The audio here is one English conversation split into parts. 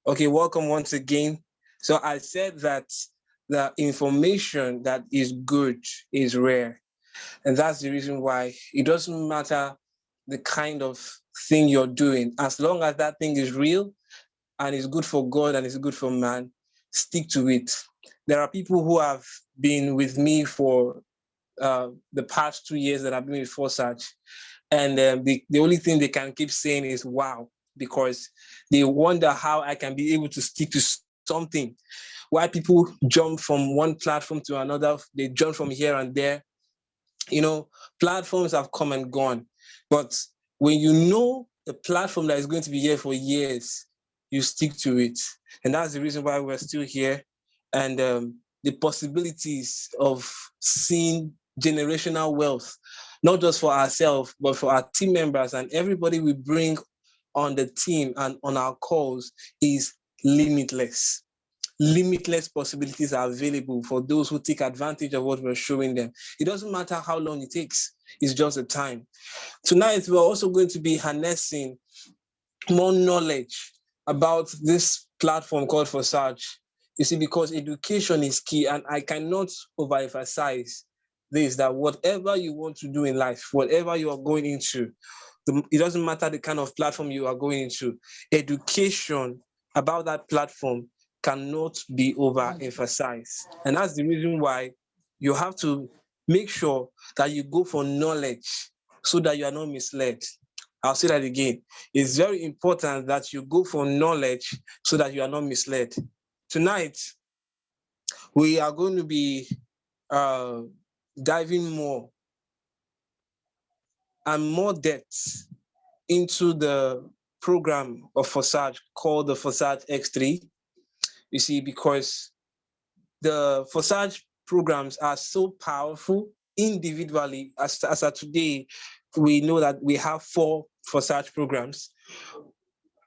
Okay, welcome once again. So I said that the information that is good is rare. And that's the reason why it doesn't matter the kind of thing you're doing. As long as that thing is real and is good for God and is good for man, stick to it. There are people who have been with me for the past 2 years that I've been with Forsage. And the only thing they can keep saying is, wow, because they wonder how I can be able to stick to something. Why people jump from one platform to another, they jump from here and there. You know, platforms have come and gone. But when you know the platform that is going to be here for years, you stick to it. And that's the reason why we're still here. And the possibilities of seeing generational wealth, not just for ourselves, but for our team members and everybody we bring on the team and on our calls is limitless. Limitless possibilities are available for those who take advantage of what we're showing them. It doesn't matter how long it takes, it's just the time. Tonight, we're also going to be harnessing more knowledge about this platform called Forsage. You see, because education is key, and I cannot overemphasize this, that whatever you want to do in life, whatever you are going into, it doesn't matter the kind of platform you are going into, education about that platform cannot be overemphasized. And that's the reason why you have to make sure that you go for knowledge so that you are not misled. I'll say that again. It's very important that you go for knowledge so that you are not misled. Tonight, we are going to be uh, diving more and more depth into the program of Forsage called the FORSAGE X3. You see, because the Forsage programs are so powerful individually. As of today, we know that we have 4 Forsage programs,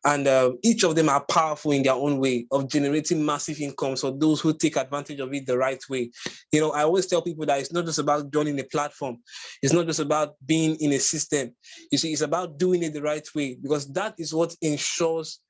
and each of them are powerful in their own way of generating massive incomes for those who take advantage of it the right way. You know, I always tell people that it's not just about joining a platform. It's not just about being in a system. You see, it's about doing it the right way, because that is what ensures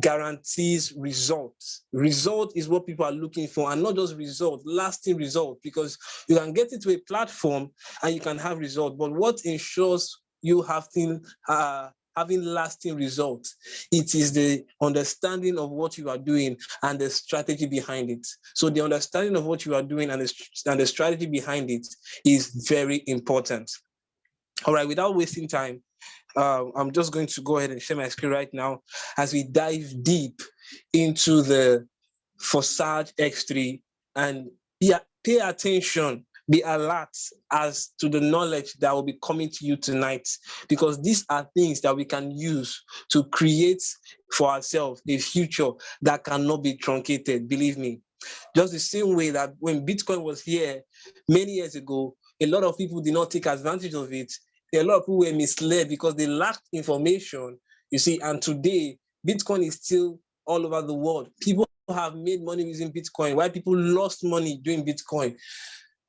guarantees results. Result is what people are looking for, and not just result, lasting result, because you can get into a platform and you can have result, but what ensures you having lasting results, it is the understanding of what you are doing and the strategy behind it. So the understanding of what you are doing and the strategy behind it is very important. All right, without wasting time, I'm just going to go ahead and share my screen right now as we dive deep into the Forsage X3, and pay attention, be alert as to the knowledge that will be coming to you tonight, because these are things that we can use to create for ourselves a future that cannot be truncated, believe me. Just the same way that when Bitcoin was here many years ago, a lot of people did not take advantage of it. A lot of people were misled because they lacked information, you see, and today, Bitcoin is still all over the world. People have made money using Bitcoin, while people lost money doing Bitcoin.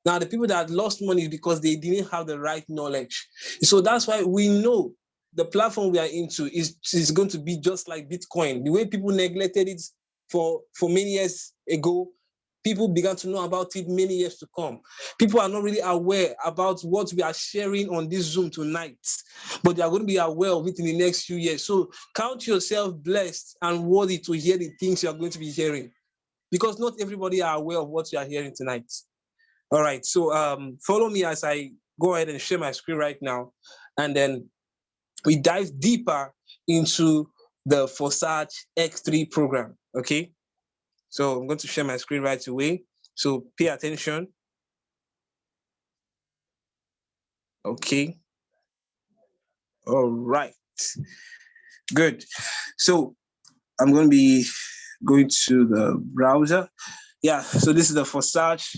Now, the people that lost money is because they didn't have the right knowledge. So that's why we know the platform we are into is going to be just like Bitcoin. The way people neglected it for many years ago, people began to know about it many years to come. People are not really aware about what we are sharing on this Zoom tonight, but they are going to be aware of it in the next few years. So count yourself blessed and worthy to hear the things you are going to be hearing, because not everybody are aware of what you are hearing tonight. All right, so follow me as I go ahead and share my screen right now, and then we dive deeper into the Forsage X3 program, okay? So I'm going to share my screen right away. So pay attention. Okay. All right. Good. So I'm going to be going to the browser. Yeah, so this is the Forsage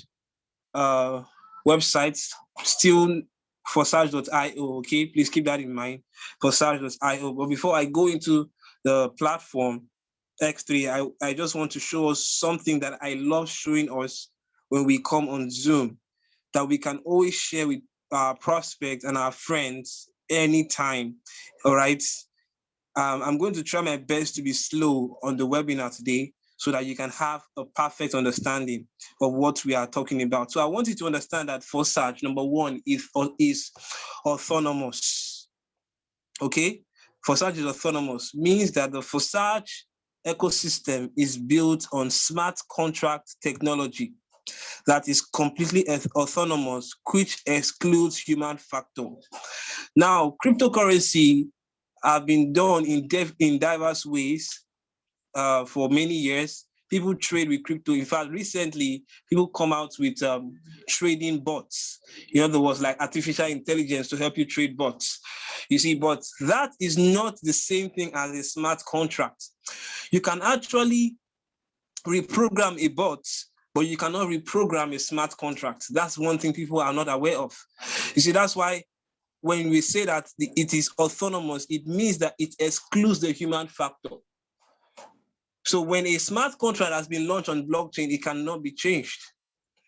website, still forsage.io, okay? Please keep that in mind, forsage.io. But before I go into the platform X3, I just want to show us something that I love showing us when we come on Zoom, that we can always share with our prospects and our friends anytime, all right? I'm going to try my best to be slow on the webinar today so that you can have a perfect understanding of what we are talking about. So I want you to understand that Forsage, number one, is autonomous. Okay? Forsage is autonomous, means that the Forsage ecosystem is built on smart contract technology that is completely autonomous, which excludes human factor. Now, cryptocurrency have been done in diverse ways for many years. People trade with crypto. In fact, recently, people come out with trading bots. In other words, like artificial intelligence to help you trade bots. You see, but that is not the same thing as a smart contract. You can actually reprogram a bot, but you cannot reprogram a smart contract. That's one thing people are not aware of. You see, that's why when we say that it is autonomous, it means that it excludes the human factor. So when a smart contract has been launched on blockchain, it cannot be changed.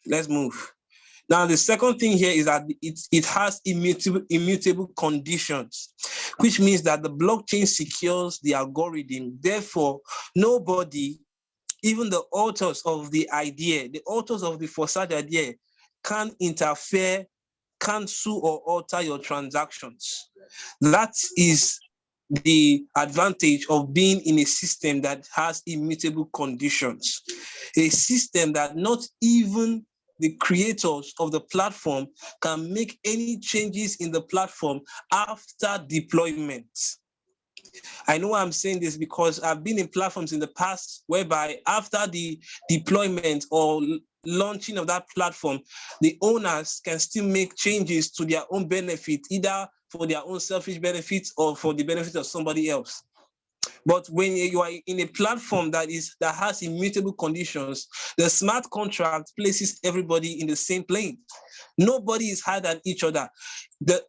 Let's move. Now, the second thing here is that it has immutable conditions, which means that the blockchain secures the algorithm. Therefore, nobody, even the authors of the idea, the authors of the Forsage idea, can interfere, cancel, or alter your transactions. That is the advantage of being in a system that has immutable conditions, a system that not even the creators of the platform can make any changes in the platform after deployment. I know I'm saying this because I've been in platforms in the past whereby after the deployment or launching of that platform, the owners can still make changes to their own benefit, either for their own selfish benefits or for the benefit of somebody else. But when you are in a platform that has immutable conditions, the smart contract places everybody in the same plane. Nobody is higher than each other.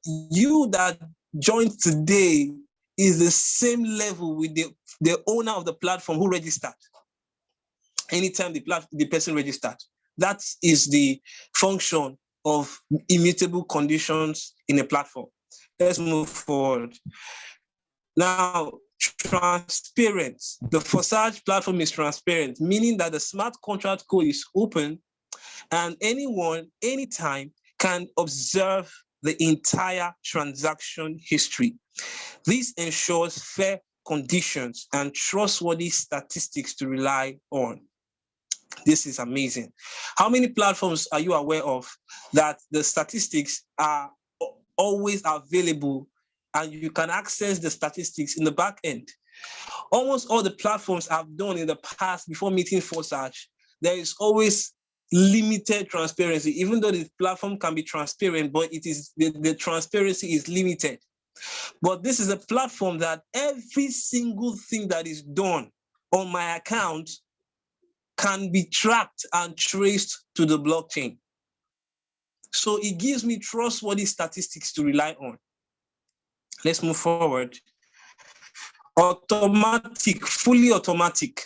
You that joined today is the same level with the owner of the platform who registered. Anytime the person registered. That is the function of immutable conditions in a platform. Let's move forward. Now, transparent. The Forsage platform is transparent, meaning that the smart contract code is open and anyone, anytime, can observe the entire transaction history. This ensures fair conditions and trustworthy statistics to rely on. This is amazing. How many platforms are you aware of that the statistics are always available and you can access the statistics in the back end? Almost all the platforms I've done in the past before meeting Forsage, there is always limited transparency, even though the platform can be transparent, but it is the transparency is limited. But this is a platform that every single thing that is done on my account can be tracked and traced to the blockchain. So it gives me trustworthy statistics to rely on. Let's move forward. Automatic, fully automatic.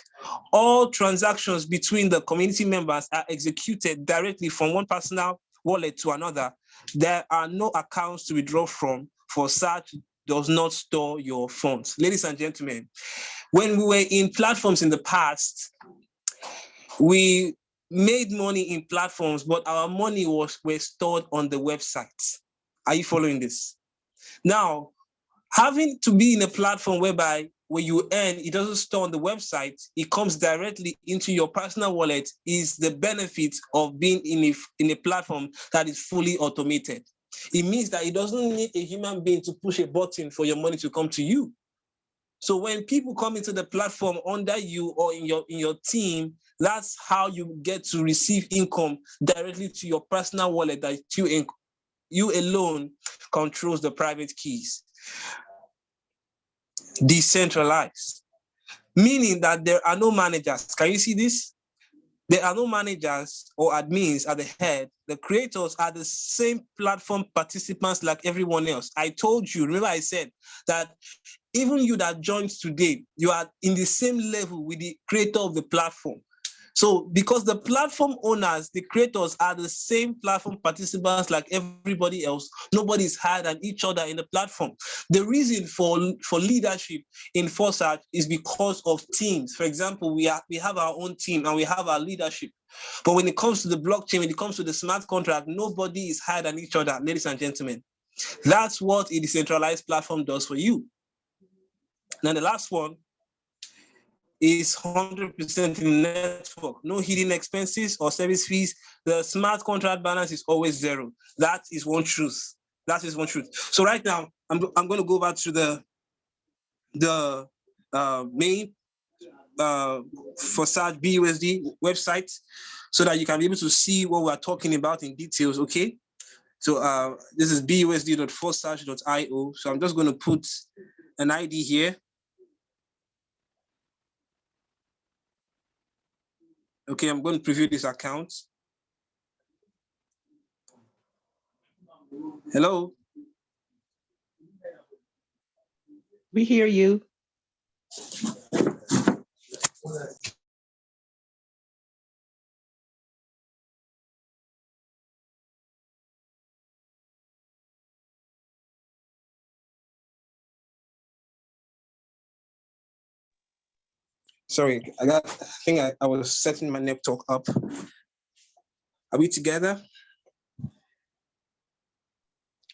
All transactions between the community members are executed directly from one personal wallet to another. There are no accounts to withdraw from. Forsage does not store your funds. Ladies and gentlemen, when we were in platforms in the past, we made money in platforms, but our money were stored on the website. Are you following this? Now, having to be in a platform whereby when you earn, it doesn't store on the website, it comes directly into your personal wallet is the benefit of being in a platform that is fully automated. It means that it doesn't need a human being to push a button for your money to come to you. So when people come into the platform under you or in your team, that's how you get to receive income directly to your personal wallet that you alone controls the private keys. Decentralized, meaning that there are no managers. Can you see this? There are no managers or admins at the head. The creators are the same platform participants like everyone else. I told you, remember I said that even you that joined today, you are in the same level with the creator of the platform. So because the platform owners, the creators are the same platform participants like everybody else, nobody's higher than each other in the platform. The reason for leadership in Forsage is because of teams. For example, we have our own team and we have our leadership. But when it comes to the blockchain, when it comes to the smart contract, nobody is higher than each other, ladies and gentlemen. That's what a decentralized platform does for you. Now, the last one is 100% in network, no hidden expenses or service fees. The smart contract balance is always zero. That is one truth. That is one truth. So right now, I'm going to go back to the main Forsage BUSD website so that you can be able to see what we're talking about in details, okay? So this is busd.forsage.io. So I'm just going to put an ID here. Okay, I'm going to preview this account. Hello? We hear you. Sorry, I think I was setting my network up. Are we together?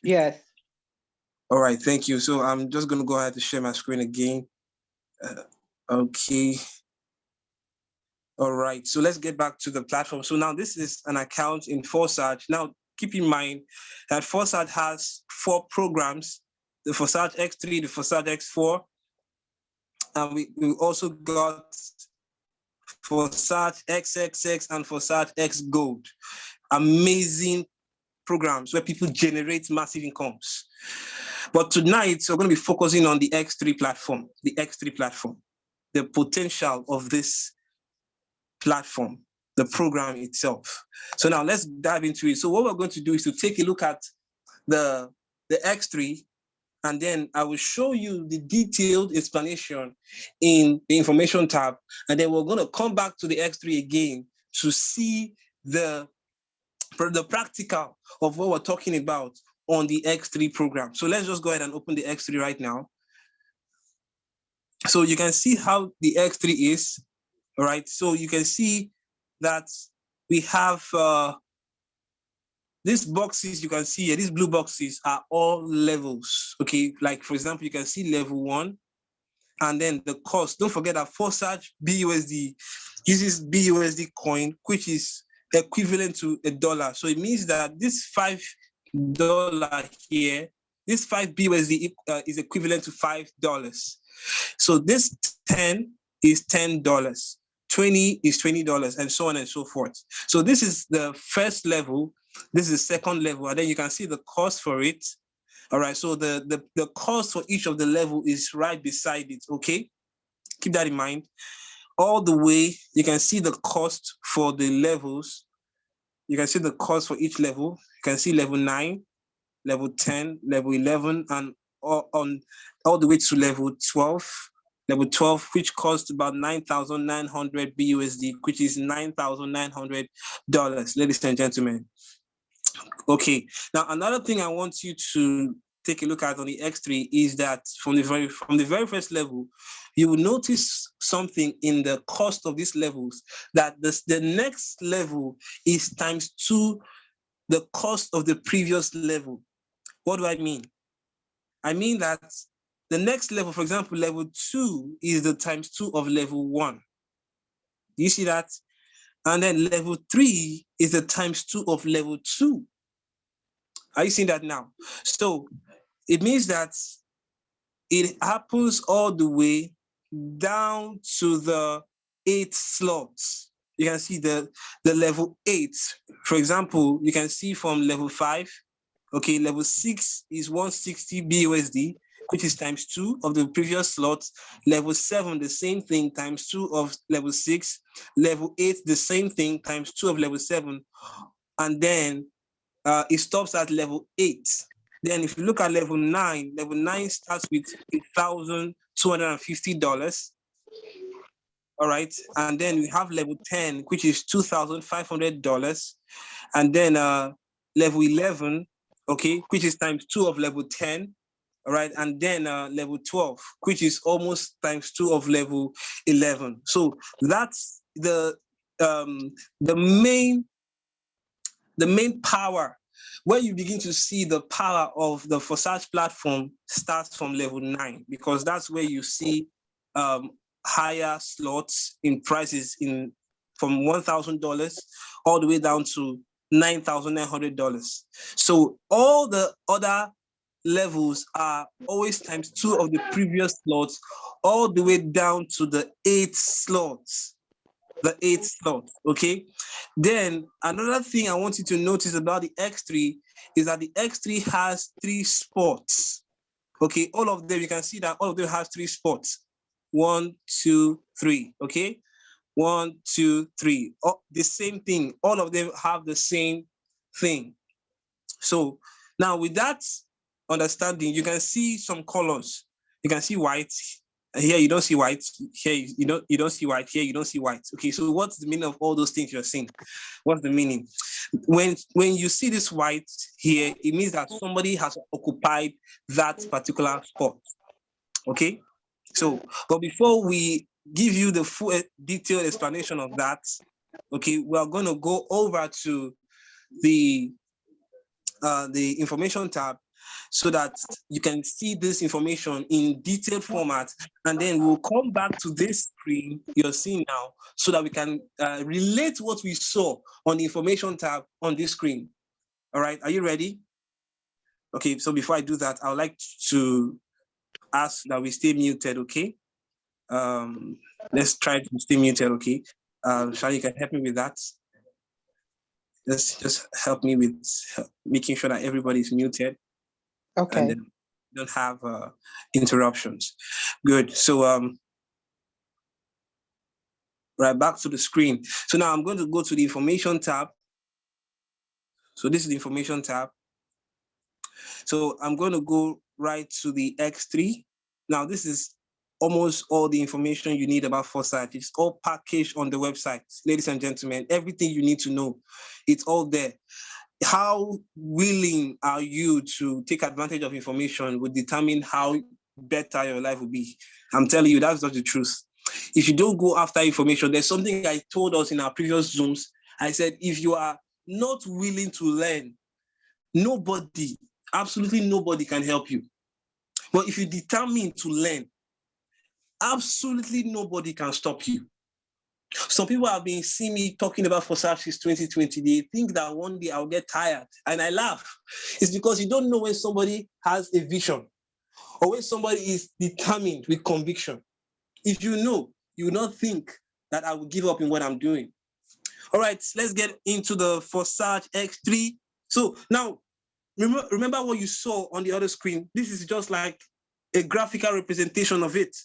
Yes. All right, thank you. So I'm just going to go ahead and share my screen again. Okay. All right, so let's get back to the platform. So now this is an account in Forsage. Now, keep in mind that Forsage has 4 programs, the FORSAGE X3, the FORSAGE X4, and we also got FORSAGE XXX and FORSAGE X Gold. Amazing programs where people generate massive incomes. But tonight, we're going to be focusing on the X3 platform, the potential of this platform, the program itself. So now let's dive into it. So what we're going to do is to take a look at the X3, and then I will show you the detailed explanation in the information tab. And then we're going to come back to the X3 again to see the practical of what we're talking about on the X3 program. So let's just go ahead and open the X3 right now. So you can see how the X3 is, all right? So you can see that we have these boxes you can see here, these blue boxes are all levels, okay? Like, for example, you can see level 1, and then the cost. Don't forget that Forsage BUSD uses BUSD coin, which is equivalent to $1. So it means that this $5 here, this 5 BUSD is equivalent to $5. So this 10 is $10, 20 is $20, and so on and so forth. So this is the first level, this is the second level, and then you can see the cost for it. All right, so the cost for each of the level is right beside it, okay? Keep that in mind. All the way, you can see the cost for the levels. You can see the cost for each level. You can see level 9, level 10, level 11, and all the way to level 12. Level 12, which costs about 9,900 BUSD, which is $9,900, ladies and gentlemen. Okay, now another thing I want you to take a look at on the X3 is that from the very first level, you will notice something in the cost of these levels, that the next level is ×2 the cost of the previous level. What do I mean? I mean that the next level, for example, level 2 is the ×2 of level 1. Do you see that? And then level 3 is the ×2 of level 2. Are you seeing that now? So it means that it happens all the way down to the 8 slots. You can see the level 8. For example, you can see from level 5, okay, level 6 is 160 BUSD, which is ×2 of the previous slot. Level 7, the same thing, ×2 of level 6. Level 8, the same thing, ×2 of level 7. And then it stops at level 8. Then if you look at level 9 starts with $1,250. all right? And then we have level 10, which is $2,500. And then level 11, okay, which is times 2 of level 10, all right? And then level 12, which is almost times 2 of level 11. So that's the main power. Where you begin to see the power of the Forsage platform starts from level 9, because that's where you see higher slots in prices from $1,000 all the way down to $9,900. So all the other levels are always times 2 of the previous slots, all the way down to the 8th slots. The 8th slot, okay? Then another thing I want you to notice about the X3 is that the X3 has 3 spots, okay? All of them, you can see that all of them has 3 spots. 1, 2, 3, okay? 1, 2, 3. Oh, the same thing. All of them have the same thing. So now with that understanding, you can see some colors. You can see white. Here you don't see white. Here you don't see white. Here you don't see white. Okay, so what's the meaning of all those things you're seeing? What's the meaning? When you see this white here, it means that somebody has occupied that particular spot. Okay, so but before we give you the full detailed explanation of that, okay, we are going to go over to the information tab, so that you can see this information in detailed format, and then we'll come back to this screen you're seeing now, so that we can relate what we saw on the information tab on this screen. All right, are you ready? Okay, so before I do that, I would like to ask that we stay muted, okay? Let's try to stay muted, okay? Shall you can help me with that? Just help me with making sure that everybody is muted. Okay. And then don't have interruptions. Good. So right back to the screen. So now I'm going to go to the information tab. So this is the information tab. So I'm going to go right to the X3. Now this is almost all the information you need about Forsage. It's all packaged on the website, ladies and gentlemen. Everything you need to know, it's all there. How willing are you to take advantage of information will determine how better your life will be. I'm telling you, that's not the truth. If you don't go after information, there's something I told us in our previous Zooms. I said, if you are not willing to learn, nobody, absolutely nobody can help you. But if you determine to learn, absolutely nobody can stop you. Some people have been seeing me talking about Forsage since 2020. They think that one day I'll get tired, and I laugh. It's because you don't know when somebody has a vision or when somebody is determined with conviction. If you know, you will not think that I will give up in what I'm doing. All right, let's get into the Forsage X3. So now, remember what you saw on the other screen. This is just like a graphical representation of it.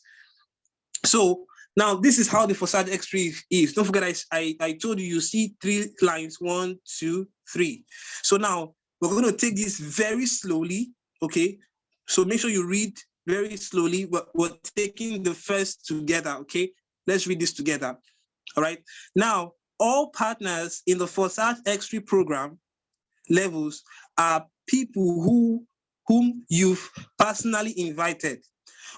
So now this is how the Forsage X3 is. Don't forget, I told you see 3 lines, 1, 2, 3. So now we're going to take this very slowly, okay? So make sure you read very slowly. We're taking the first together, okay? Let's read this together, all right? Now, all partners in the Forsage X3 program levels are people whom you've personally invited.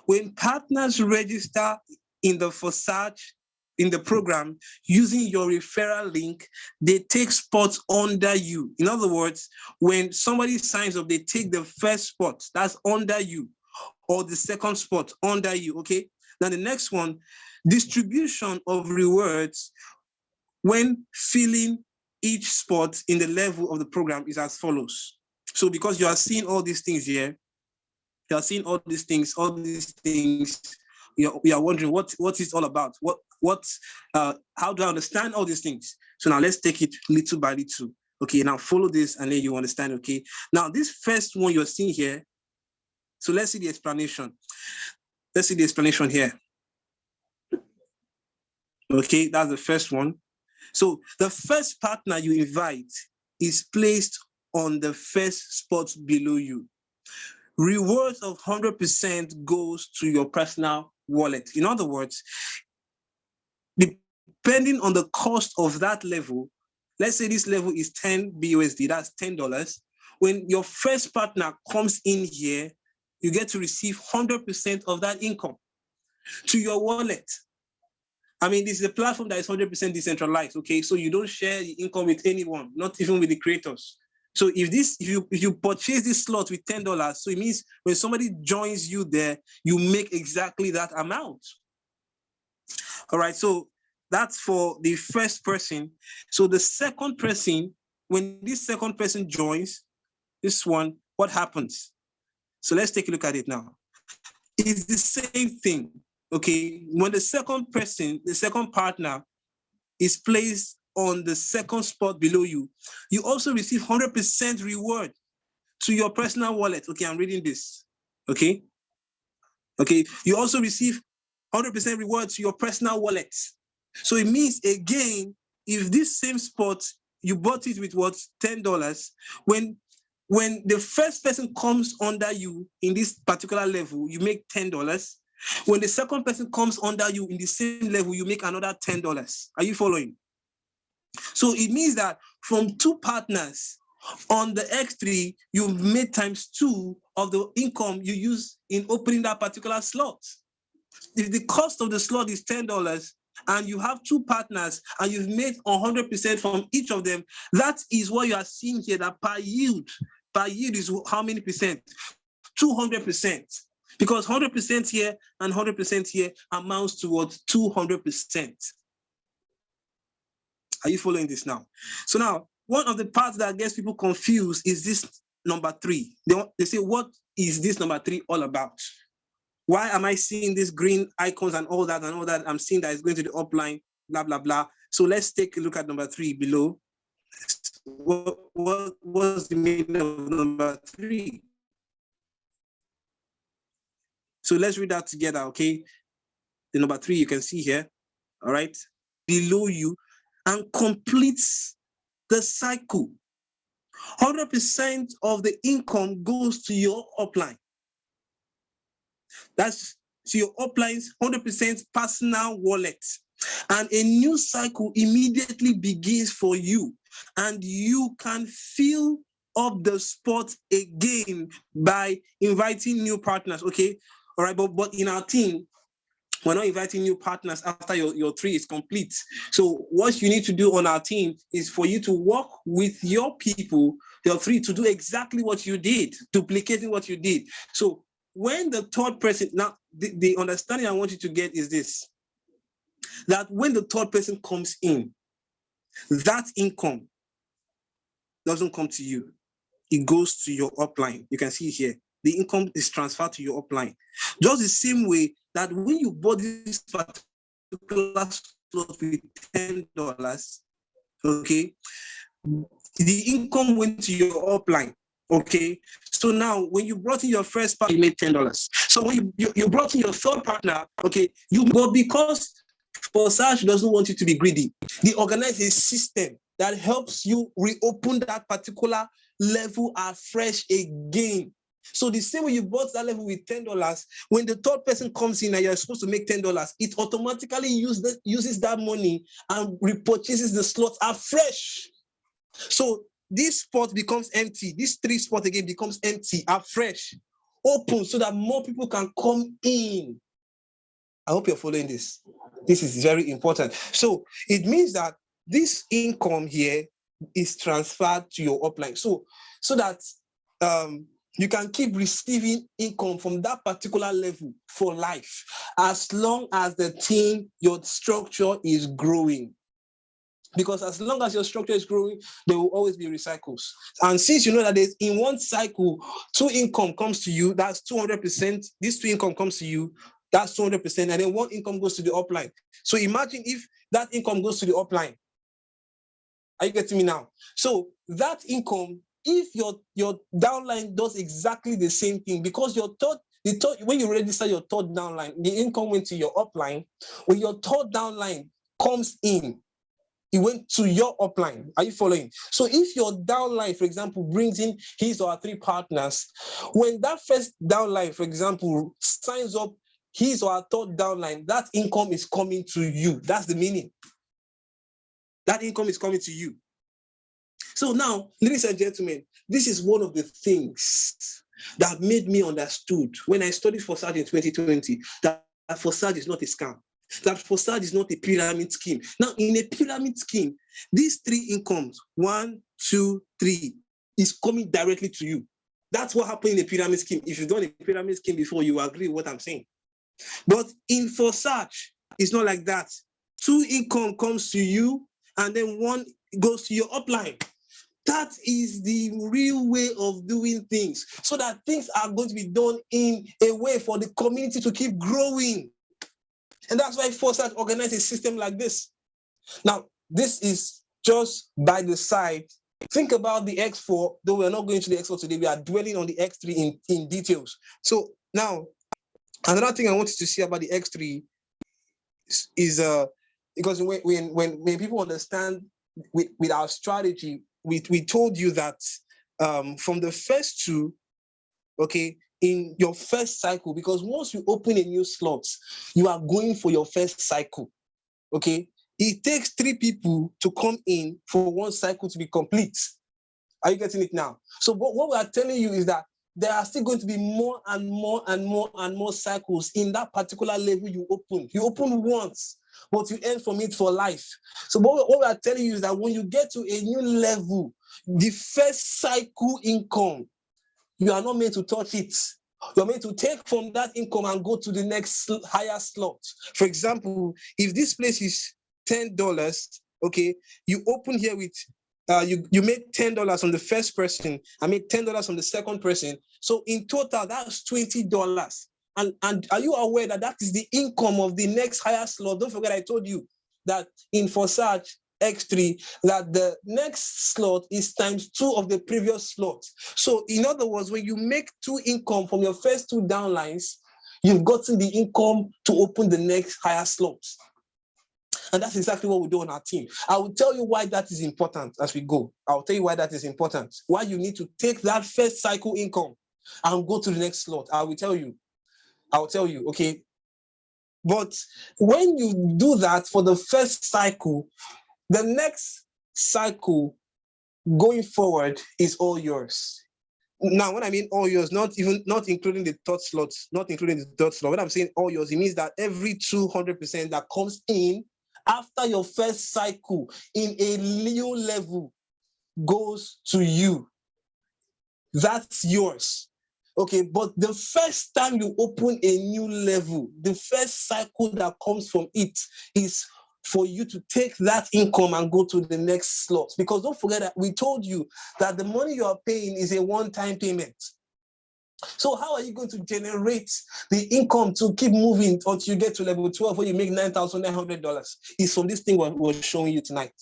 When partners register in the Forsage in the program using your referral link, they take spots under you. In other words, when somebody signs up, they take the first spot that's under you, or the second spot under you, okay? Now the next one, distribution of rewards when filling each spot in the level of the program is as follows. So because you are seeing all these things here, you are seeing all these things, you are wondering what it's all about. How do I understand all these things? So now let's take it little by little. Okay, now follow this and then you understand, okay? Now this first one you're seeing here, so let's see the explanation. Let's see the explanation here. Okay, that's the first one. So the first partner you invite is placed on the first spot below you. Rewards of 100% goes to your personal wallet. In other words, depending on the cost of that level, let's say this level is 10 BUSD, that's $10. When your first partner comes in here, you get to receive 100% of that income to your wallet. I mean, this is a platform that is 100% decentralized, okay? So you don't share the income with anyone, not even with the creators. So if you purchase this slot with $10, so it means when somebody joins you there, you make exactly that amount. All right, so that's for the first person. So the second person, when this second person joins, this one, what happens? So let's take a look at it now. It's the same thing, okay? When the second person, the second partner is placed on the second spot below you, you also receive 100% reward to your personal wallet. Okay, I'm reading this, okay? Okay, you also receive 100% reward to your personal wallet. So it means, again, if this same spot, you bought it with what, $10, when the first person comes under you in this particular level, you make $10. When the second person comes under you in the same level, you make another $10. Are you following? So it means that from two partners on the X3, you've made ×2 of the income you use in opening that particular slot. If the cost of the slot is $10 and you have two partners and you've made 100% from each of them, that is what you are seeing here, that per yield is how many percent? 200%. Because 100% here and 100% here amounts to what? 200%. Are you following this now? So now, one of the parts that gets people confused is this number 3. They say, what is this number 3 all about? Why am I seeing these green icons and all that? I'm seeing that it's going to the upline, blah, blah, blah. So let's take a look at number 3 below. What's the meaning of number 3? So let's read that together, okay? The number 3 you can see here, all right? Below you, and completes the cycle. 100% of the income goes to your upline. That's to your upline's 100% personal wallet. And a new cycle immediately begins for you. And you can fill up the spot again by inviting new partners, okay? All right, but in our team, we're not inviting new partners after your 3 is complete. So what you need to do on our team is for you to work with your people, your 3, to do exactly what you did, duplicating what you did. So when the third person, now the understanding I want you to get is this, that when the third person comes in, that income doesn't come to you. It goes to your upline. You can see here, the income is transferred to your upline. Just the same way that when you bought this particular slot with $10, okay, the income went to your upline, okay? So now, when you brought in your first partner, you made $10. So when you brought in your third partner, okay, but because Forsage doesn't want you to be greedy, they organize a system that helps you reopen that particular level afresh again. So the same way you bought that level with $10, when the third person comes in and you're supposed to make $10, it automatically uses that money and repurchases the slot afresh. So this spot becomes empty. This 3 spot again becomes empty, afresh, open, so that more people can come in. I hope you're following this. This is very important. So it means that this income here is transferred to your upline. So that you can keep receiving income from that particular level for life, as long as the team, your structure is growing. Because as long as your structure is growing, there will always be recycles. And since you know that there's in one cycle, 2 income comes to you, that's 200%. This 2 income comes to you, that's 200%. And then 1 income goes to the upline. So imagine if that income goes to the upline. Are you getting me now? So that income, if your downline does exactly the same thing, because when you register your third downline, the income went to your upline. When your third downline comes in, it went to your upline. Are you following? So if your downline, for example, brings in his or her 3 partners, when that first downline, for example, signs up his or her third downline, that income is coming to you. That's the meaning. That income is coming to you. So now, ladies and gentlemen, this is one of the things that made me understood when I studied Forsage in 2020, that Forsage is not a scam, that Forsage is not a pyramid scheme. Now, in a pyramid scheme, these three incomes, 1, 2, 3, is coming directly to you. That's what happened in a pyramid scheme. If you've done a pyramid scheme before, you agree with what I'm saying. But in Forsage, it's not like that. 2 income comes to you, and then 1 goes to your upline. That is the real way of doing things, so that things are going to be done in a way for the community to keep growing. And that's why Forsage organized a system like this. Now, this is just by the side. Think about the X4, though we're not going to the X4 today. We are dwelling on the X3 in details. So now, another thing I wanted to see about the X3 is because when people understand with our strategy, we told you that from the first 2, okay, in your first cycle, because once you open a new slot, you are going for your first cycle, okay? It takes 3 people to come in for 1 cycle to be complete. Are you getting it now? So what we are telling you is that there are still going to be more and more and more and more cycles in that particular level you open. You open once, but you earn from it for life. So what we are telling you is that when you get to a new level, the first cycle income, you are not meant to touch it. You're meant to take from that income and go to the next higher slot. For example, if this place is $10, okay, you open here with you made $10 on the first person. I made $10 on the second person. So in total, that's $20. And are you aware that that is the income of the next higher slot? Don't forget, I told you that in Forsage X3, that the next slot is ×2 of the previous slot. So in other words, when you make 2 income from your first 2 downlines, you've gotten the income to open the next higher slots. And that's exactly what we do on our team. I will tell you why that is important as we go. I'll tell you why that is important. Why you need to take that first cycle income and go to the next slot. I will tell you. I'll tell you, okay? But when you do that for the first cycle, the next cycle going forward is all yours. Now, when I mean all yours, not including the third slot, when I'm saying all yours, it means that every 200% that comes in after your first cycle in a new level goes to you. That's yours. Okay, but the first time you open a new level, the first cycle that comes from it is for you to take that income and go to the next slot. Because don't forget that we told you that the money you are paying is a one-time payment. So how are you going to generate the income to keep moving until you get to level 12 where you make $9,900? It's from this thing we're showing you tonight.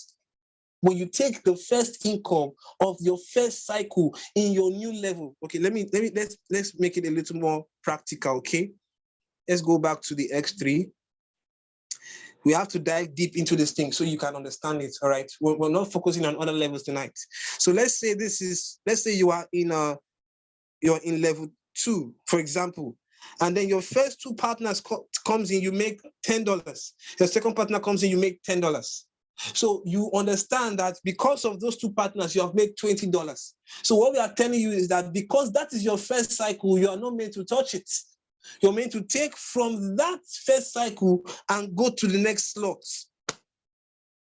When you take the first income of your first cycle in your new level, okay, let's make it a little more practical, okay? Let's go back to the X3. We have to dive deep into this thing so you can understand it, all right? We're not focusing on other levels tonight. So let's say you are you're in level 2, for example, and then your first 2 partners comes in, you make $10. Your second partner comes in, you make $10. So you understand that because of those 2 partners, you have made $20. So what we are telling you is that because that is your first cycle, you are not meant to touch it. You're meant to take from that first cycle and go to the next slot,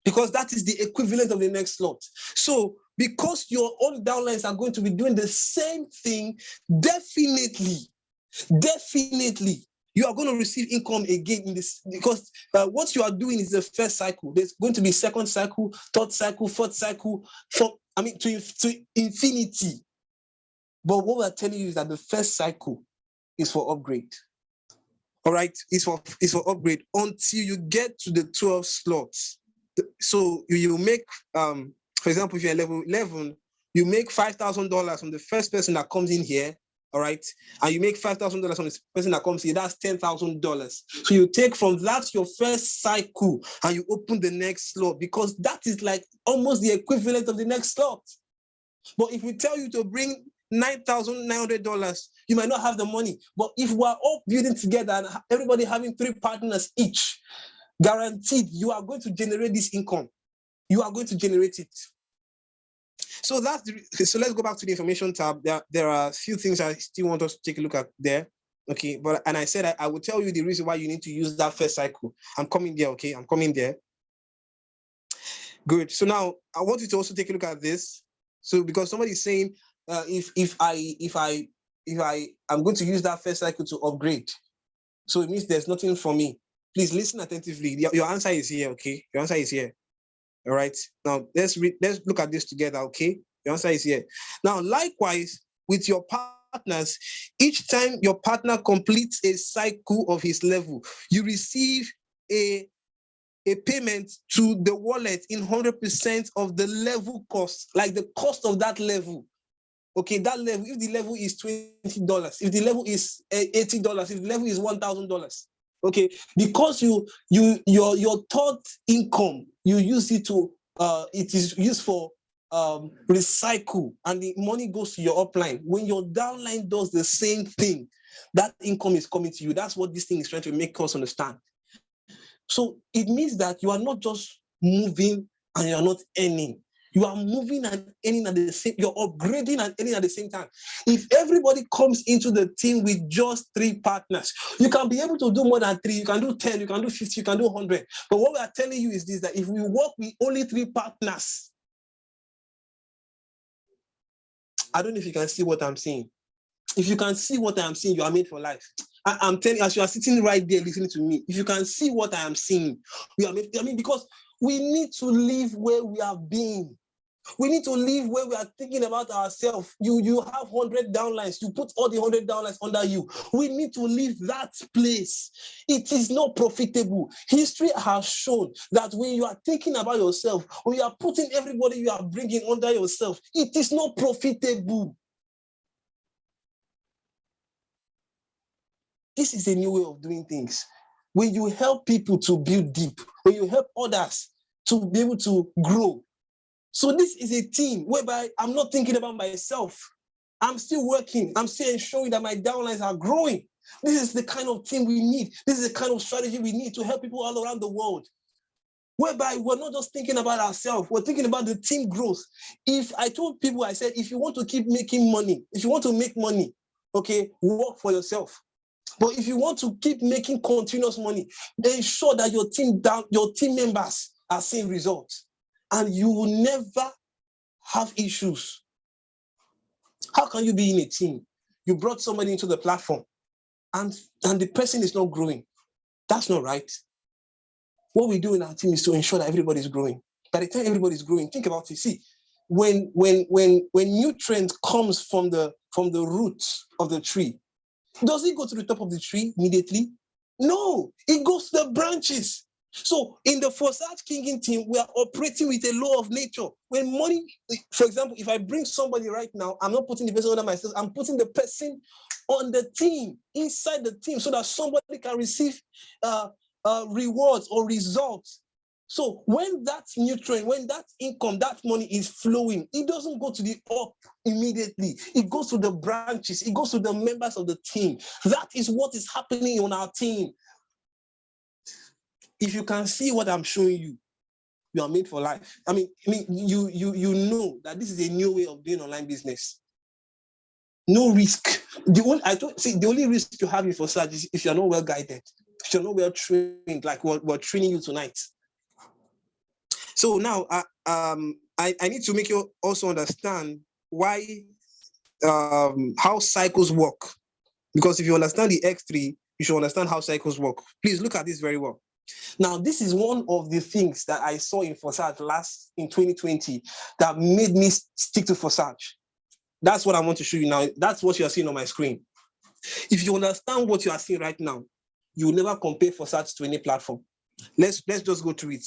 because that is the equivalent of the next slot. So because your own downlines are going to be doing the same thing, definitely, you are going to receive income again in this, because what you are doing is the first cycle. There's going to be second cycle, third cycle, fourth cycle, to infinity. But what we're telling you is that the first cycle is for upgrade. All right, it's for upgrade until you get to the 12 slots. So you make, for example, if you're level 11, you make $5,000 from the first person that comes in here, all right? And you make $5,000 from the person that comes here, that's $10,000. So you take from that your first cycle and you open the next slot, because that is like almost the equivalent of the next slot. But if we tell you to bring $9,900, you might not have the money. But if we're all building together and everybody having 3 partners each, guaranteed you are going to generate this income. you are going to generate it. So so let's go back to the information tab. There are a few things I still want us to take a look at there. Okay, and I said I will tell you the reason why you need to use that first cycle. I'm coming there, okay? I'm coming there. Good. So now I want you to also take a look at this. So because somebody's saying if I'm going to use that first cycle to upgrade, so it means there's nothing for me. Please listen attentively. Your answer is here, okay? Your answer is here. All right. Now let's look at this together, okay? Your answer is here. Now, likewise, with your partners, each time your partner completes a cycle of his level, you receive a payment to the wallet in 100% of the level cost, like the cost of that level. Okay, that level, if the level is $20, if the level is $80, if the level is $1,000, okay, because your third income, you use it to, it is used for recycle, and the money goes to your upline. When your downline does the same thing, that income is coming to you. That's what this thing is trying to make us understand. So it means that you are not just moving and you are not earning. You are moving and earning at the same, you're upgrading and earning at the same time. If everybody comes into the team with just 3 partners, you can be able to do more than 3, you can do 10, you can do 50, you can do 100. But what we are telling you is this, that if we work with only 3 partners, I don't know if you can see what I'm saying. If you can see what I'm saying, you are made for life. I'm telling you, as you are sitting right there listening to me, if you can see what I am saying, we are made, because we need to live where we have been. We need to live where we are thinking about ourselves. You have 100 downlines. You put all the 100 downlines under you. We need to leave that place. It is not profitable. History has shown that when you are thinking about yourself, when you are putting everybody you are bringing under yourself, it is not profitable. This is a new way of doing things. When you help people to build deep, when you help others to be able to grow. So this is a team whereby I'm not thinking about myself. I'm still working. I'm still ensuring that my downlines are growing. This is the kind of team we need. This is the kind of strategy we need to help people all around the world. Whereby we're not just thinking about ourselves, we're thinking about the team growth. If I told people, I said, if you want to keep making money, if you want to make money, okay, work for yourself. But if you want to keep making continuous money, ensure that your team members are seeing results. And you will never have issues. How can you be in a team? You brought somebody into the platform and the person is not growing. That's not right. What we do in our team is to ensure that everybody is growing. By the time everybody is growing, think about it. See, when nutrient comes from the roots of the tree, does it go to the top of the tree immediately? No, it goes to the branches. So in the Forsage Kinging Team, we are operating with a law of nature. When money, for example, if I bring somebody right now, I'm not putting the person under myself, I'm putting the person on the team, inside the team, so that somebody can receive rewards or results. So when that nutrient, when that income, that money is flowing, it doesn't go to the up immediately. It goes to the branches. It goes to the members of the team. That is what is happening on our team. If you can see what I'm showing you, you are made for life. I mean, you know that this is a new way of doing online business. No risk. The only risk you have in Forsage is if you're not well guided, if you're not well trained, like we're training you tonight. So now, I need to make you also understand why, how cycles work. Because if you understand the X3, you should understand how cycles work. Please look at this very well. Now, this is one of the things that I saw in Forsage in 2020 that made me stick to Forsage. That's what I want to show you now. That's what you are seeing on my screen. If you understand what you are seeing right now, you will never compare Forsage to any platform. Let's just go through it.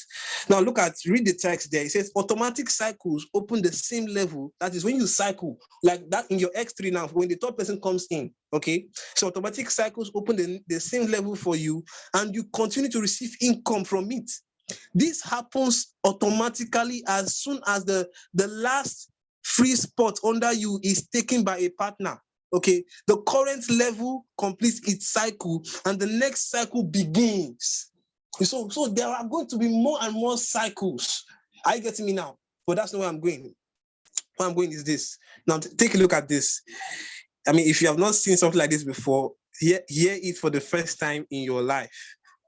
Now read the text there. It says automatic cycles open the same level. That is when you cycle like that in your X3 now, when the third person comes in, okay? So automatic cycles open the same level for you and you continue to receive income from it. This happens automatically as soon as the last free spot under you is taken by a partner. Okay, the current level completes its cycle and the next cycle begins. So there are going to be more and more cycles Are you getting me now? But that's not where I'm going. Where I'm going is this. Now, take a look at this. I mean, if you have not seen something like this before, hear it for the first time in your life.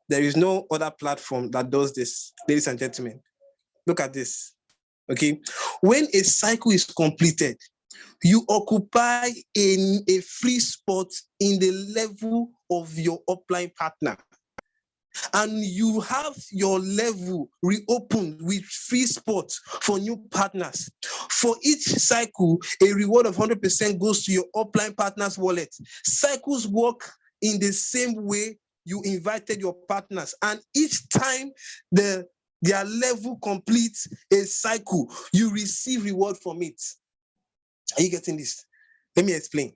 There is no other platform that does this, ladies and gentlemen. Look at this. Okay. When a cycle is completed, you occupy a free spot in the level of your upline partner. And you have your level reopened with free spots for new partners. For each cycle, a reward of 100% goes to your upline partner's wallet. Cycles work in the same way you invited your partners. And each time their level completes a cycle, you receive reward from it. Are you getting this? Let me explain.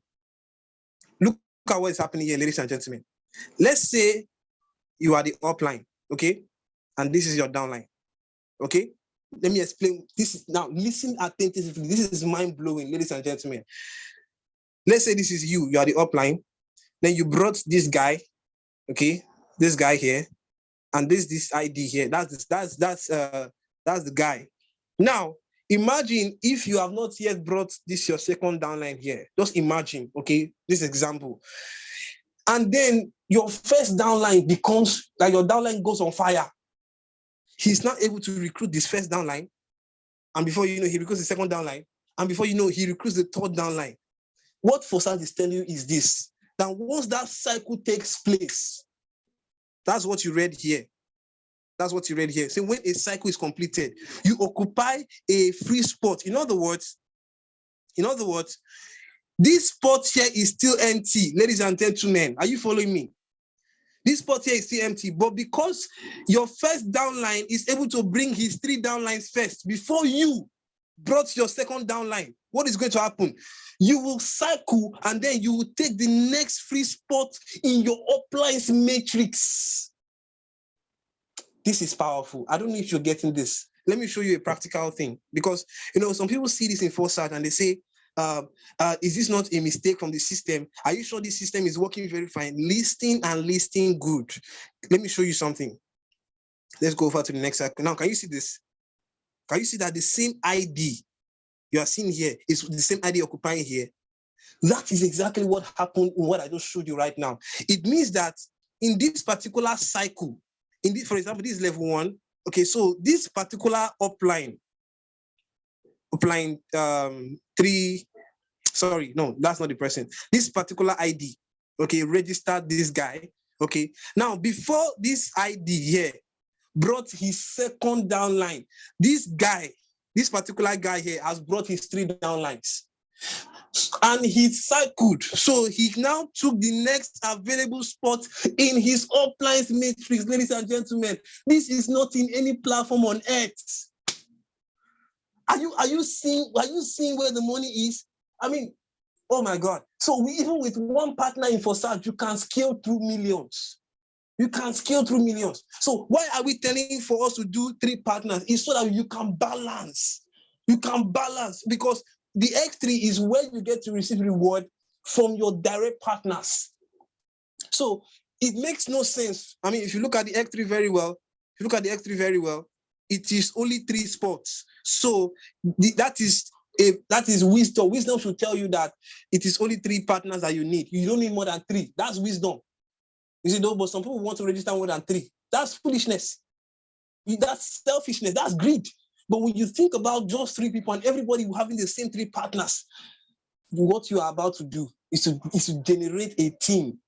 Look at what is happening here, ladies and gentlemen. Let's say you are the upline, okay? And this is your downline, okay? Let me explain. Now, listen attentively. This is mind-blowing, ladies and gentlemen. Let's say this is you are the upline. Then you brought this guy, okay? This guy here, and this ID here. That's the guy. Now, imagine if you have not yet brought this your second downline here. Just imagine, okay, this example. And then your first downline becomes, like your downline goes on fire. He's not able to recruit this first downline. And before you know, he recruits the second downline. And before you know, he recruits the third downline. What Forsage is telling you is this, that once that cycle takes place, that's what you read here. That's what you read here. So when a cycle is completed, you occupy a free spot. In other words, this spot here is still empty, ladies and gentlemen. Are you following me? This spot here is still empty, but because your first downline is able to bring his 3 downlines first before you brought your second downline, what is going to happen? You will cycle and then you will take the next free spot in your uplines matrix. This is powerful. I don't know if you're getting this. Let me show you a practical thing, because some people see this in Forsage and they say, is this not a mistake from the system? Are you sure this system is working very fine? Listing good. Let me show you something. Let's go over to the next cycle. Now, can you see this? Can you see that the same ID you are seeing here is the same ID occupying here? That is exactly what happened in what I just showed you right now. It means that in this particular cycle, for example, this is level 1. Okay, so this particular upline 3, sorry, no, that's not the person. This particular ID, okay, registered this guy, okay. Now, before this ID here brought his second downline, this particular guy here has brought his 3 downlines. And he cycled. So he now took the next available spot in his uplines matrix. Ladies and gentlemen, this is not in any platform on earth. Are you seeing where the money is? I mean, oh my God. So even with one partner in Forsage, you can scale through millions. You can scale through millions. So why are we telling for us to do 3 partners? It's so that you can balance. You can balance, because the X3 is where you get to receive reward from your direct partners. So it makes no sense. I mean, if you look at the X3 very well, it is only 3 spots. So that is wisdom. Wisdom should tell you that it is only 3 partners that you need. You don't need more than 3. That's wisdom. You see, though, but some people want to register more than 3. That's foolishness. That's selfishness. That's greed. But when you think about just 3 people and everybody having the same 3 partners, what you are about to do is to generate a team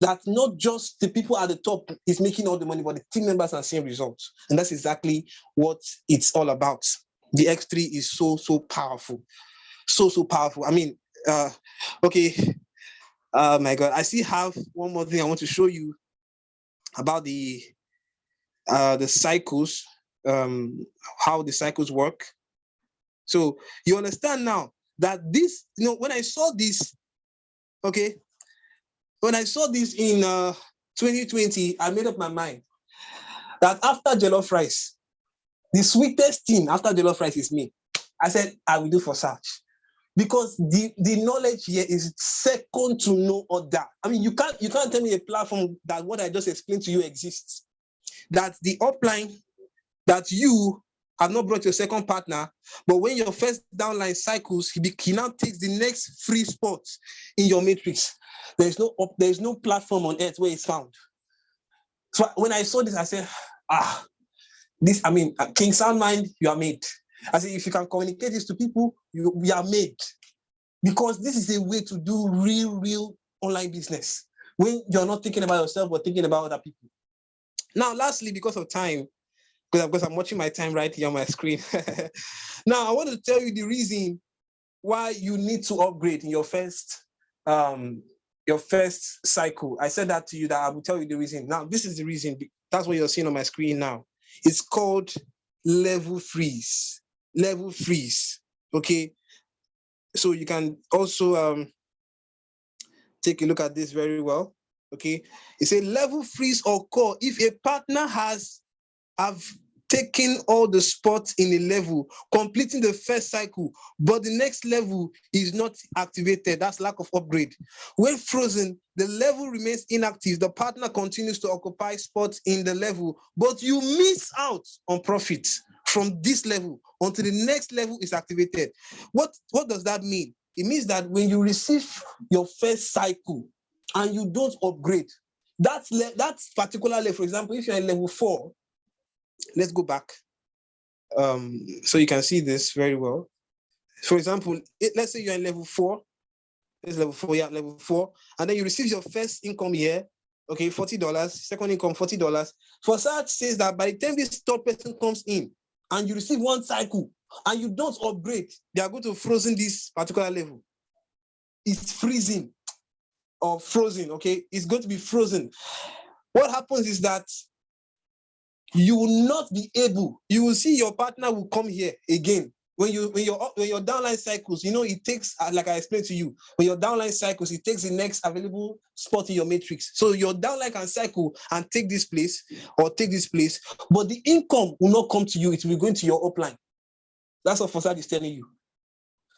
that not just the people at the top is making all the money, but the team members are seeing results. And that's exactly what it's all about. The X3 is so powerful. So powerful. I mean, okay. My God, I still have one more thing I want to show you about the cycles, how the cycles work. So you understand now that this, when I saw this, okay, when I saw this in 2020, I made up my mind that after jollof rice, the sweetest thing after jollof rice is me. I said, I will do Forsage. Because the knowledge here is second to no other. I mean, you can't tell me a platform that what I just explained to you exists. That the upline that you have not brought your second partner, but when your first downline cycles, he now takes the next free spot in your matrix. There's no platform on earth where it's found. So when I saw this, I said, King Sound Mind, you are made. I said, if you can communicate this to people, we are made. Because this is a way to do real online business. When you're not thinking about yourself, but thinking about other people. Now, lastly, because of time, because I'm watching my time right here on my screen. Now, I want to tell you the reason why you need to upgrade in your first cycle. I said that to you, that I will tell you the reason. Now, this is the reason. That's what you're seeing on my screen now. It's called level freeze. Level freeze. Okay. So you can also take a look at this very well. Okay. It's a level freeze occur if a partner have taken all the spots in a level, completing the first cycle, but the next level is not activated. That's lack of upgrade. When frozen, the level remains inactive. The partner continues to occupy spots in the level, but you miss out on profit from this level until the next level is activated. What does that mean? It means that when you receive your first cycle and you don't upgrade, that particular level, for example, if you're in level 4, let's go back so you can see this very well. For example, let's say you're in level 4. This is level 4, yeah, level 4. And then you receive your first income here, okay, $40, second income, $40. Forsage says that by the time this third person comes in and you receive one cycle and you don't upgrade, they are going to frozen this particular level. It's freezing or frozen, okay? It's going to be frozen. What happens is that you will not be able, you will see your partner will come here again. When your downline cycles, it takes, like I explained to you, when your downline cycles, it takes the next available spot in your matrix. So your downline can cycle and take this place or take this place, but the income will not come to you. It will be going to your upline. That's what Forsage is telling you.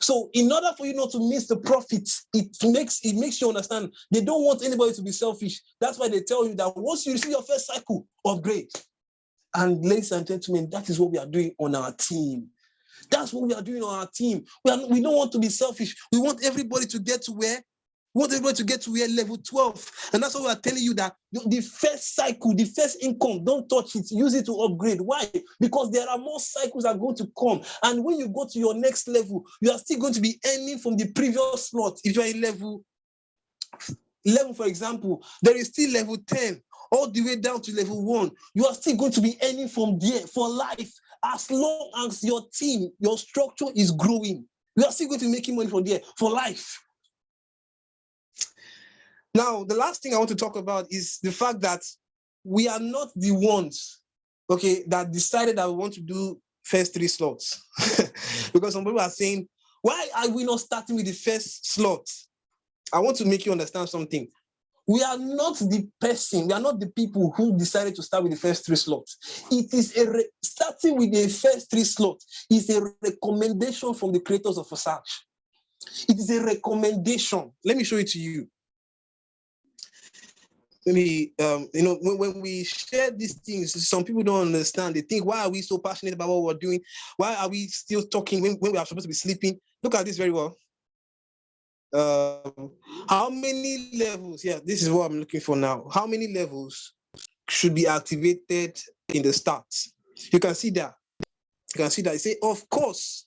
So in order for you not to miss the profits, it makes you understand they don't want anybody to be selfish. That's why they tell you that once you receive your first cycle, upgrade. And ladies and gentlemen, that is what we are doing on our team. That's what we are doing on our team. We don't want to be selfish. We want everybody to get to where? Level 12. And that's what we are telling you, that the first cycle, the first income, don't touch it. Use it to upgrade. Why? Because there are more cycles that are going to come. And when you go to your next level, you are still going to be earning from the previous slot. If you are in level 11, for example, there is still level 10. All the way down to level 1, you are still going to be earning from there for life. As long as your team, your structure is growing, you are still going to be making money from there for life. Now, the last thing I want to talk about is the fact that we are not the ones, okay, that decided that we want to do first 3 slots. Because some people are saying, why are we not starting with the first slot? I want to make you understand something. We are not the person, we are not the people who decided to start with the first 3 slots. It is starting with the first 3 slots is a recommendation from the creators of Forsage. It is a recommendation. Let me show it to you. Maybe, when we share these things, some people don't understand. They think, why are we so passionate about what we're doing? Why are we still talking when we are supposed to be sleeping? Look at this very well. How many levels? Yeah, this is what I'm looking for now. How many levels should be activated in the start? You can see that. You can see that. You say, of course,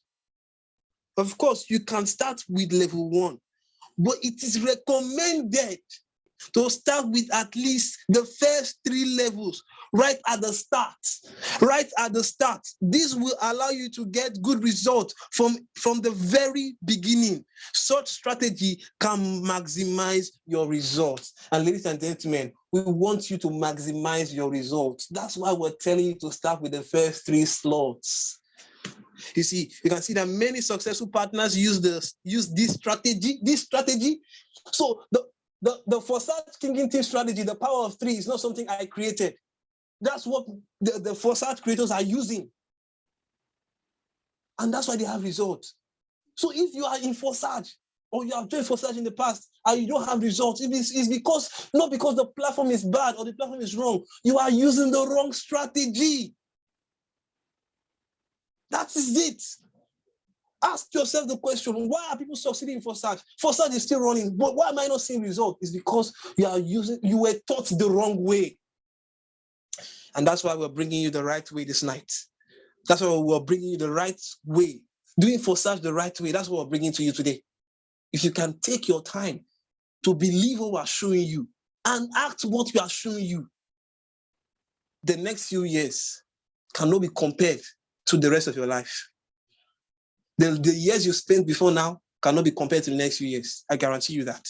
you can start with level 1, but it is recommended to start with at least the first 3 levels right at the start. Right at the start. This will allow you to get good results from the very beginning. Such strategy can maximize your results. And ladies and gentlemen, we want you to maximize your results. That's why we're telling you to start with the first 3 slots. You see, you can see that many successful partners use this strategy. So the Forsage Kinging Team strategy, the power of 3, is not something I created. That's what the Forsage creators are using. And that's why they have results. So if you are in Forsage, or you have joined Forsage in the past, and you don't have results, it's because, not because the platform is bad or the platform is wrong. You are using the wrong strategy. That is it. Ask yourself the question, why are people succeeding in Forsage? Forsage is still running, but why am I not seeing results? It's because you were taught the wrong way. And that's why we're bringing you the right way this night. That's why we're bringing you the right way. Doing Forsage the right way, that's what we're bringing to you today. If you can take your time to believe what we're showing you and act what we are showing you, the next few years cannot be compared to the rest of your life. The years you spent before now cannot be compared to the next few years. I guarantee you that.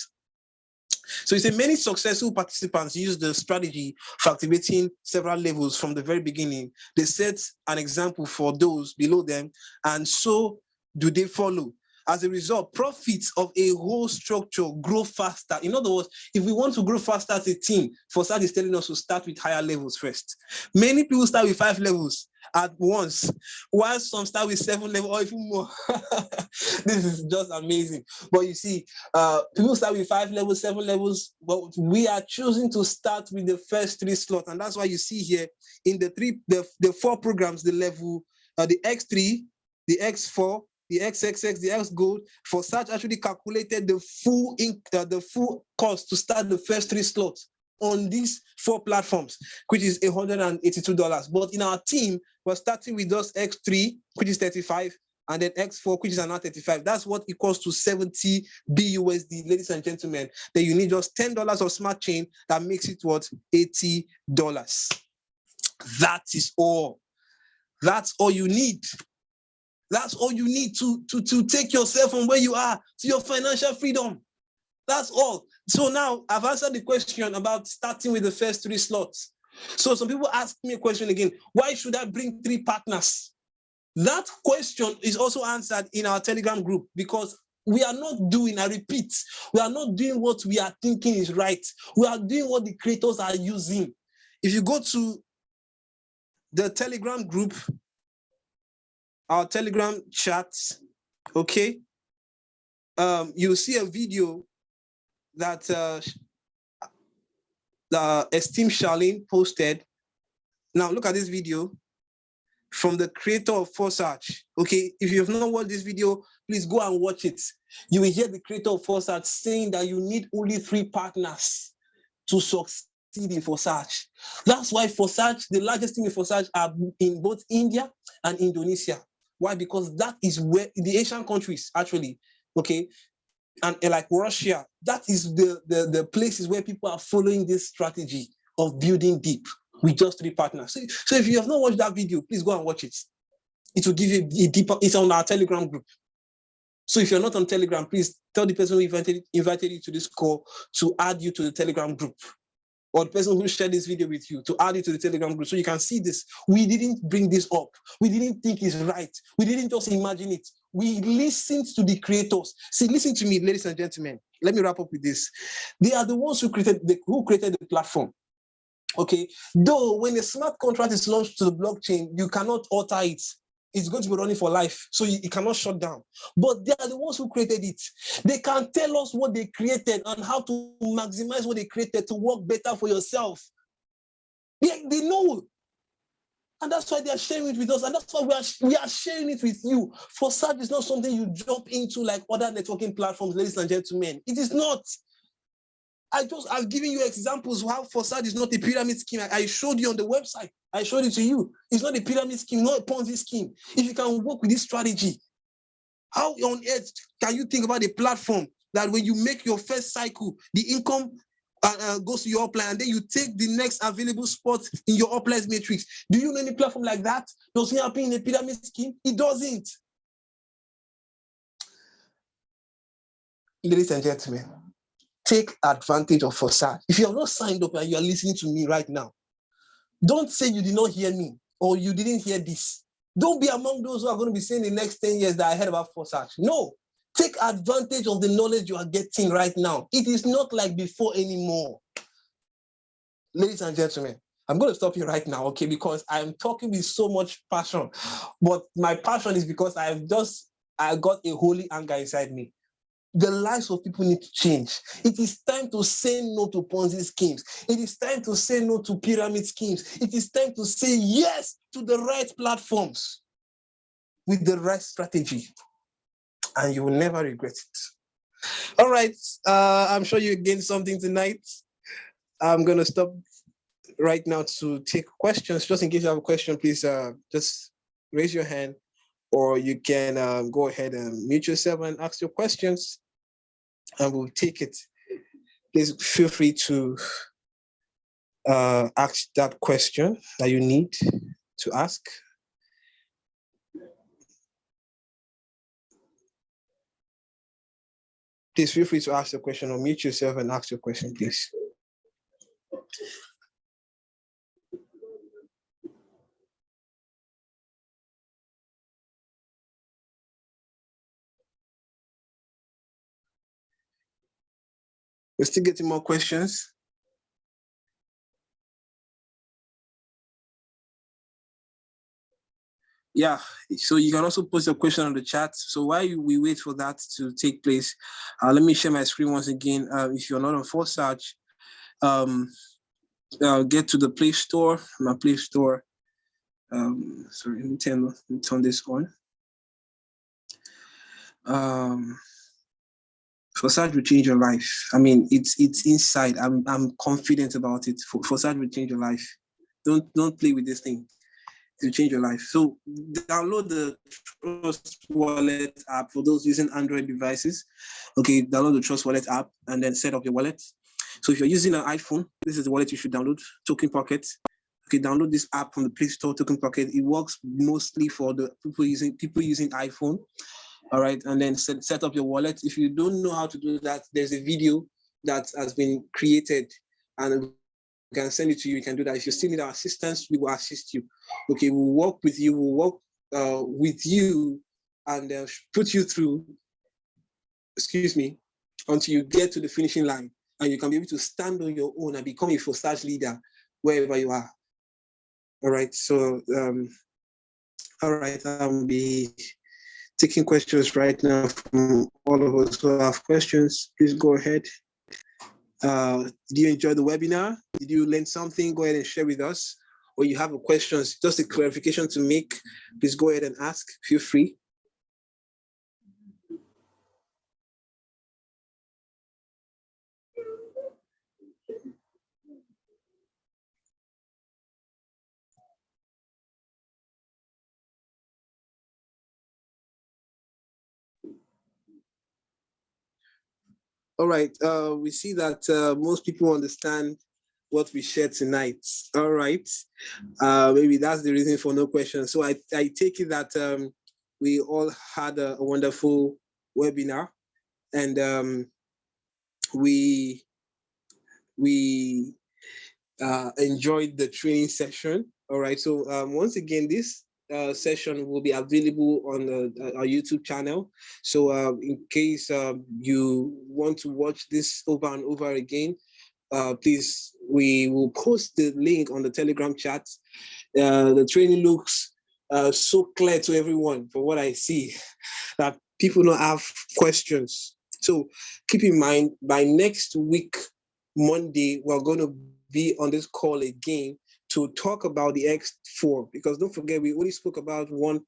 So you say many successful participants use the strategy for activating several levels from the very beginning. They set an example for those below them, and so do they follow. As a result, profits of a whole structure grow faster. In other words, if we want to grow faster as a team, Forsage is telling us to start with higher levels first. Many people start with 5 levels at once, while some start with 7 levels or even more. This is just amazing. But you see, people start with 5 levels, 7 levels, but we are choosing to start with the first 3 slots. And that's why you see here in the 4 programs, the level, the X3, the X4, the XXX, the X Gold, Forsage actually calculated the full cost to start the first 3 slots on these 4 platforms, which is $182. But in our team, we're starting with just X3, which is 35, and then X4, which is another 35. That's what equals to 70 BUSD, ladies and gentlemen. Then you need just $10 of smart chain that makes it what? $80. That is all. That's all you need. That's all you need to take yourself from where you are to your financial freedom. That's all. So now I've answered the question about starting with the first 3 slots. So some people ask me a question again, why should I bring 3 partners? That question is also answered in our Telegram group, because we are not doing, I repeat, we are not doing what we are thinking is right. We are doing what the creators are using. If you go to the Telegram group, our Telegram chat, okay, you'll see a video that the esteemed Charlene posted. Now look at this video from the creator of Forsage. Okay, if you have not watched this video, please go and watch it. You will hear the creator of Forsage saying that you need only 3 partners to succeed in Forsage. That's why Forsage, the largest team in Forsage, are in both India and Indonesia. Why? Because that is where the Asian countries actually, okay, and like Russia, that is the places where people are following this strategy of building deep with just 3 partners. So if you have not watched that video, please go and watch it. It will give you a deeper, it's on our Telegram group. So if you're not on Telegram, please tell the person who invited you to this call to add you to the Telegram group, or the person who shared this video with you to add it to the Telegram group so you can see this. We didn't bring this up. We didn't think it's right. We didn't just imagine it. We listened to the creators. See, listen to me, ladies and gentlemen. Let me wrap up with this. They are the ones who created the platform. Okay, though when a smart contract is launched to the blockchain, you cannot alter it. It's going to be running for life, so it cannot shut down. But they are the ones who created it. They can tell us what they created and how to maximize what they created to work better for yourself. They know. And that's why they are sharing it with us. And that's why we are sharing it with you. Forsage is not something you jump into like other networking platforms, ladies and gentlemen. It is not. I've given you examples of how Forsage is not a pyramid scheme. I showed you on the website. I showed it to you. It's not a pyramid scheme, not a Ponzi scheme. If you can work with this strategy, how on earth can you think about a platform that when you make your first cycle, the income goes to your upline, and then you take the next available spot in your upline matrix? Do you know any platform like that? Does it happen in a pyramid scheme? It doesn't. Ladies and gentlemen, take advantage of Forsage. If you are not signed up and you are listening to me right now, don't say you did not hear me or you didn't hear this. Don't be among those who are going to be saying the next 10 years that I heard about Forsage. No, take advantage of the knowledge you are getting right now. It is not like before anymore. Ladies and gentlemen, I'm going to stop you right now, okay, because I'm talking with so much passion. But my passion is because I got a holy anger inside me. The lives of people need to change. It is time to say no to Ponzi schemes. It is time to say no to pyramid schemes. It is time to say yes to the right platforms. with the right strategy, and you will never regret it. All right, I'm sure you gained something tonight. I'm gonna stop right now to take questions. Just in case you have a question, please just raise your hand, or you can go ahead and mute yourself and ask your questions, and we'll take it. Please feel free to ask that question that you need to ask. Please feel free to ask the question, or mute yourself and ask your question, please. We're still getting more questions. Yeah, so you can also post a question on the chat. So while we wait for that to take place, let me share my screen once again. If you're not on Forsage, get to the Play Store, my Play Store. Sorry, let me turn this on. Forsage will change your life. I mean, it's inside. I'm confident about it. Forsage will change your life. Don't play with this thing. To change your life. So download the Trust Wallet app for those using Android devices. Okay, download the Trust Wallet app and then set up your wallet. So if you're using an iPhone, this is the wallet you should download, Token Pocket. Okay, download this app from the Play Store, Token Pocket. It works mostly for the people using iPhone. All right, and then set up your wallet. If you don't know how to do that, there's a video that has been created, and we can send it to you. You can do that. If you still need our assistance, we will assist you. Okay, we'll work with you. We'll work with you and put you through, until you get to the finishing line, and you can be able to stand on your own and become a Forsage leader wherever you are. All right. So, all right, I'll be taking questions right now from all of us who have questions. Please go ahead. Did you enjoy the webinar? Did you learn something? Go ahead and share with us. Or you have a question, just a clarification to make, please go ahead and ask. Feel free. All right, we see that most people understand what we shared tonight. All right, maybe that's the reason for no questions. So I take it that we all had a wonderful webinar, and we enjoyed the training session. All right, so once again, this session will be available on our YouTube channel. So in case you want to watch this over and over again, please, we will post the link on the Telegram chat. The training looks so clear to everyone from what I see that people don't have questions. So keep in mind, by next week, Monday, we're going to be on this call again to talk about the X4, because don't forget, we only spoke about one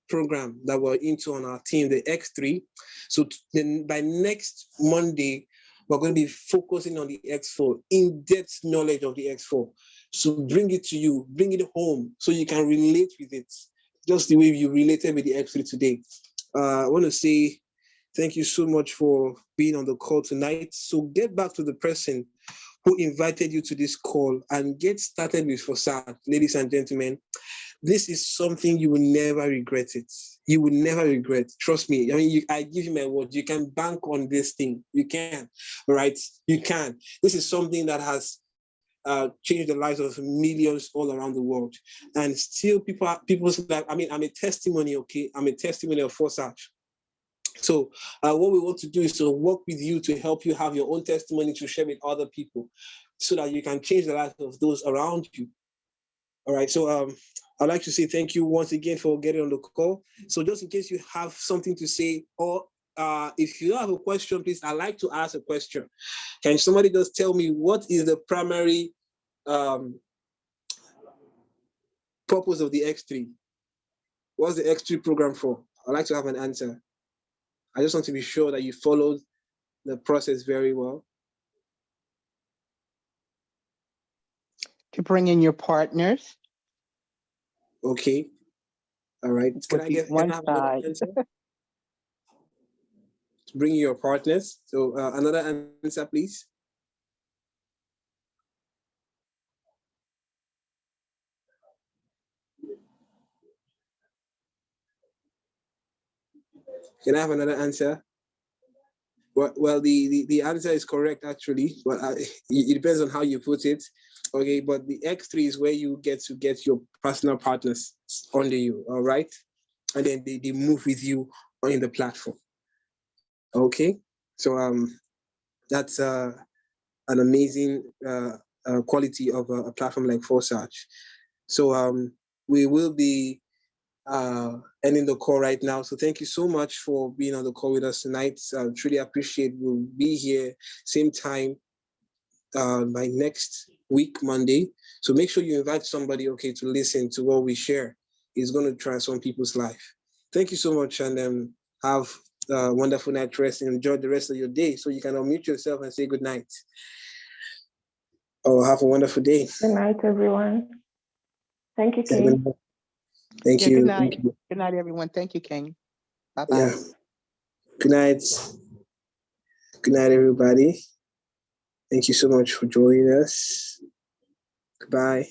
program that we're into on our team, the X3. So then by next Monday, we're going to be focusing on the X4, in-depth knowledge of the X4. So bring it to you, bring it home so you can relate with it, just the way you related with the X3 today. I want to say thank you so much for being on the call tonight. So get back to the person who invited you to this call and get started with Forsage. Ladies and gentlemen, this is something you will never regret it. You will never regret. Trust me. I mean, I give you my word. You can bank on this thing. You can, right? You can. This is something that has changed the lives of millions all around the world. And still people's like, I mean, I'm a testimony, okay? I'm a testimony of Forsage. So what we want to do is to work with you to help you have your own testimony to share with other people so that you can change the lives of those around you. All right, so I'd like to say thank you once again for getting on the call. So just in case you have something to say, or if you have a question, please, I'd like to ask a question. Can somebody just tell me what is the primary purpose of the X3? What's the X3 program for? I'd like to have an answer. I just want to be sure that you followed the process very well. To bring in your partners. Okay. All right. Can I have another answer? To bring your partners. So another answer, please. Can I have another answer? Well, the answer is correct actually, but it depends on how you put it. Okay, but the X3 is where you get your personal partners under you, all right? And then they move with you on the platform. Okay, so that's an amazing quality of a platform like Forsage. So we will be ending the call right now. So thank you so much for being on the call with us tonight. Truly appreciate. We'll be here same time by next week, Monday. So make sure you invite somebody, okay, to listen to what we share. It's going to transform people's life. Thank you so much, and have a wonderful night rest and enjoy the rest of your day. So you can unmute yourself and say good night. Oh, have a wonderful day. Good night, everyone. Thank you, King. Thank you. Good night. Thank you. Good night, everyone. Thank you, King. Bye-bye. Yeah. Good night. Good night, everybody. Thank you so much for joining us. Goodbye.